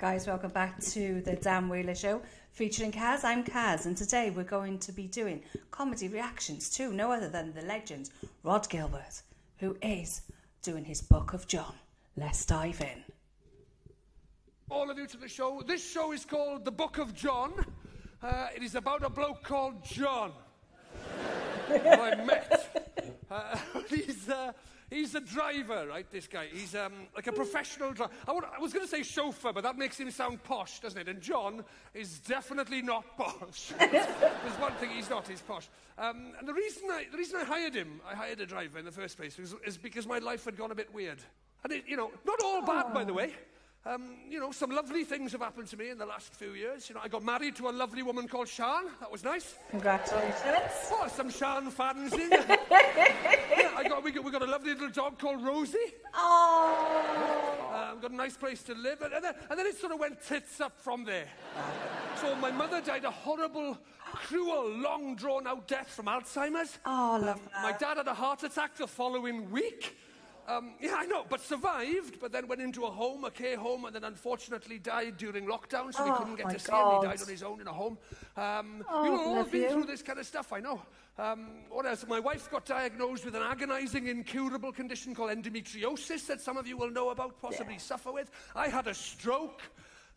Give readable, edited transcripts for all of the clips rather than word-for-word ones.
Guys, welcome back to the Dan Wheeler Show, featuring Kaz. I'm Kaz, and today we're going to be doing comedy reactions to no other than the legend, Rod Gilbert, who is doing his Book of John. Let's dive in. All of you to the show. This show is called The Book of John. It is about a bloke called John, who I met. He's a driver, right, this guy. He's like a professional driver. I was going to say chauffeur, but that makes him sound posh, doesn't it? And John is definitely not posh. There's one thing he's not, he's posh. And the reason I hired him, I hired a driver in the first place, is because my life had gone a bit weird. And, not all bad, by the way. Some lovely things have happened to me in the last few years. I got married to a lovely woman called Sian. That was nice. Congratulations. Oh, some Sian fans in. We got a lovely little dog called Rosie. Oh. Got a nice place to live. And then it sort of went tits up from there. So my mother died a horrible, cruel, long, drawn-out death from Alzheimer's. Oh, love that. My dad had a heart attack the following week. Yeah, I know, but survived, but then went into a care home, and then unfortunately died during lockdown, so we couldn't get to see him. He died on his own in a home. You've all been through this kind of stuff, I know. What else? My wife got diagnosed with an agonizing, incurable condition called endometriosis that some of you will know about, possibly suffer with. I had a stroke.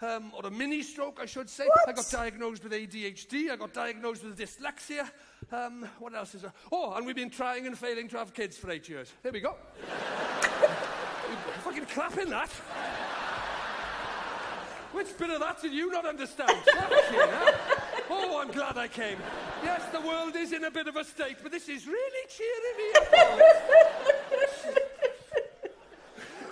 Or a mini stroke, I should say. What? I got diagnosed with ADHD. I got diagnosed with dyslexia. What else is there? Oh, and we've been trying and failing to have kids for 8 years. There we go. Fucking clapping that. Which bit of that did you not understand? Oh, I'm glad I came. Yes, the world is in a bit of a state, but this is really cheering me up.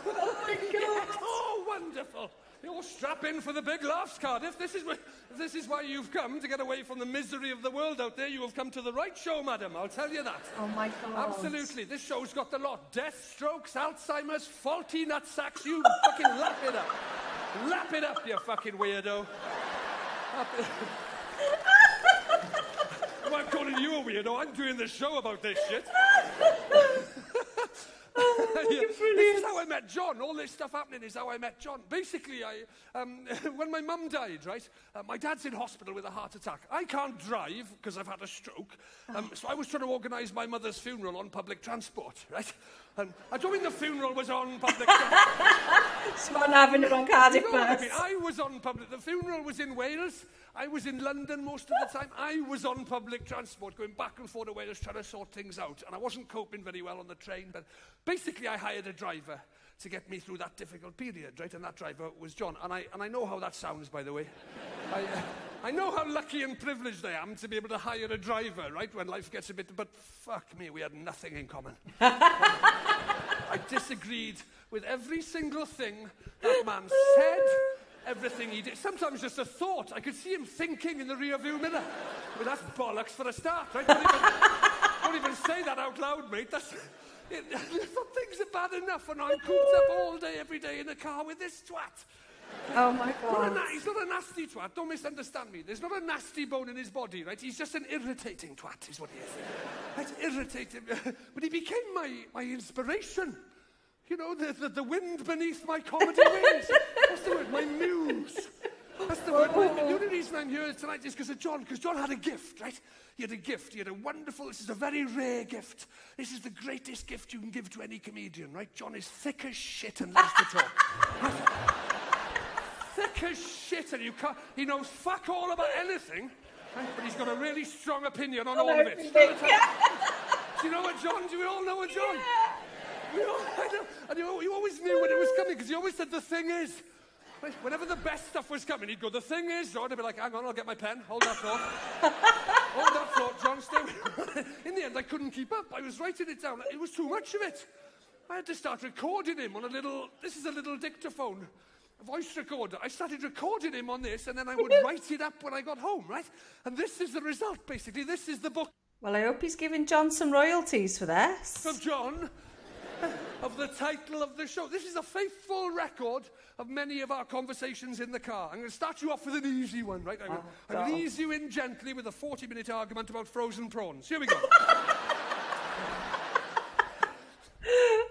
Oh my God. Oh, wonderful. You're strap in for the big laughs, Cardiff. If this is why you've come, to get away from the misery of the world out there, you have come to the right show, madam. I'll tell you that. Oh, my God. Absolutely. This show's got the lot. Death, strokes, Alzheimer's, faulty nutsacks. You fucking lap it up. Lap it up, you fucking weirdo. Well, I'm calling you a weirdo. I'm doing the show about this shit. This is how I met John. All this stuff happening is how I met John. Basically, when my mum died, right, my dad's in hospital with a heart attack. I can't drive because I've had a stroke. So I was trying to organise my mother's funeral on public transport, right? I don't mean the funeral was on public transport. Swan Avenue on Cardiff bus. I was on public. The funeral was in Wales. I was in London most of the time. I was on public transport, going back and forth to Wales, trying to sort things out. And I wasn't coping very well on the train. But basically, I hired a driver to get me through that difficult period, right? And that driver was John. And I know how that sounds, by the way. I know how lucky and privileged I am to be able to hire a driver, right, when life gets a bit... But fuck me, we had nothing in common. I disagreed with every single thing that man said, everything he did. Sometimes just a thought. I could see him thinking in the rear-view mirror. Well, that's bollocks for a start, right? Don't even say that out loud, mate. Some things are bad enough, and I'm cooped up all day, every day in a car with this twat. Oh, my God. He's not a nasty twat. Don't misunderstand me. There's not a nasty bone in his body, right? He's just an irritating twat, is what he is. That's irritating. But he became my inspiration. You know, the wind beneath my comedy wings. What's the word? My muse. That's the word. The only reason I'm here tonight is because of John. Because John had a gift, right? He had a gift. He had a wonderful... This is a very rare gift. This is the greatest gift you can give to any comedian, right? John is thick as shit and loves to talk. Thick as shit, and he knows fuck all about anything, right? But he's got a really strong opinion on all of it. Do you know what, John? Do we all know what, John? Yeah. I know. And you always knew when it was coming, because he always said, the thing is. Right? Whenever the best stuff was coming, he'd go, the thing is, John. I'd be like, hang on, I'll get my pen. Hold that thought. Hold that thought, John. Stay with... In the end, I couldn't keep up. I was writing it down. It was too much of it. I had to start recording him on a little... This is a little dictaphone. Voice recorder. I started recording him on this, and then I would write it up when I got home, right? And this is the result, basically. This is the book. Well, I hope he's giving John some royalties for this. Of John, of the title of the show. This is a faithful record of many of our conversations in the car. I'm going to start you off with an easy one, right? I'm going to ease you in gently with a 40-minute argument about frozen prawns. Here we go.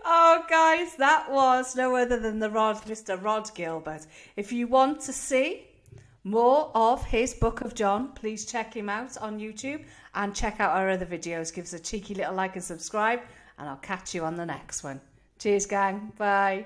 Oh, go, guys. That was no other than Mr. Rod Gilbert. If you want to see more of his Book of John, please check him out on YouTube and check out our other videos. Give us a cheeky little like and subscribe, and I'll catch you on the next one. Cheers, gang. Bye.